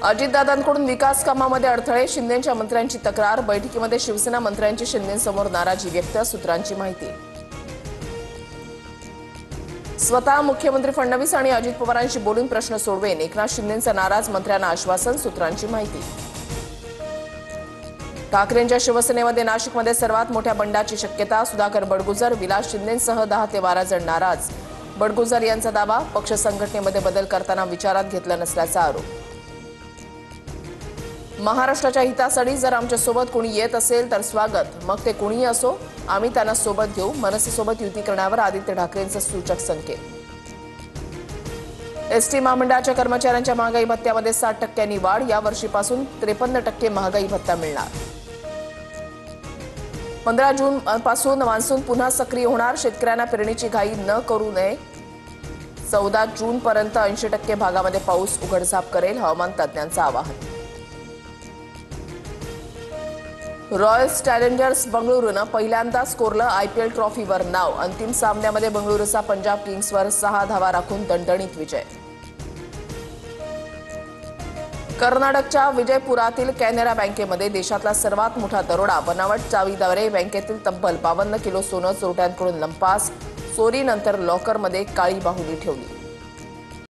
अजितदादांकडून विकास कामामध्ये अडथळे, शिंदेंच्या मंत्र्यांची तक्रार। बैठकीमध्ये शिवसेना मंत्र्यांची शिंदेंसमोर नाराजी व्यक्त, सूत्रांची माहिती। स्वतः मुख्यमंत्री फडणवीस आणि अजित पवारांशी बोलून प्रश्न सोडवेन, एकनाथ शिंदेंचा नाराज, मंत्र्यांना आश्वासन, सूत्रांची माहिती। ठाकरेंच्या शिवसेनेमध्ये नाशिकमध्ये सर्वात मोठ्या बंडाची शक्यता, सुधाकर बडगुजर, विलास शिंदेंसह 10 ते 12 जण नाराज। बडगुजर यांचा दावा, पक्ष संघटनेमध्ये बदल करताना विचारात घेतला नसल्याचा आरोप। महाराष्ट्राच्या हितासाठी जर आमच्यासोबत कोणी येत असेल तर स्वागत, मग ते कोणीही असो, आम्ही त्यांना सोबत घेऊ। मनसेसोबत युती करण्यावर आदित्य ठाकरेंचा सूचक संकेत। एसटी महामंडळाच्या कर्मचाऱ्यांच्या महागाई भत्त्यामध्ये 60% वाढ, या वर्षीपासून 53% महागाई भत्ता मिळणार। 15 जून पासून मान्सून पुन्हा सक्रिय होणार, शेतकऱ्यांना पेरणीची घाई न करू नये। 14 जून पर्यंत 80% भागामध्ये पाऊस उघडझाप करेल, हवामान तज्ज्ञांचं आवाहन। रॉयल चॅलेंजर्स बंगळुरूनं पहिल्यांदाच कोरलं आयपीएल ट्रॉफीवर नाव, अंतिम सामन्यामध्ये बंगळुरूचा पंजाब किंग्सवर 6 धावा राखून दणदणीत विजय। कर्नाटकच्या विजयपुरातील कॅनरा बँकेमध्ये देशातला सर्वात मोठा दरोडा, बनावट चावीद्वारे बँकेतील तब्बल 52 किलो सोनं चोरट्यांकडून लंपास, चोरीनंतर लॉकरमध्ये काळी बाहुली ठेवली।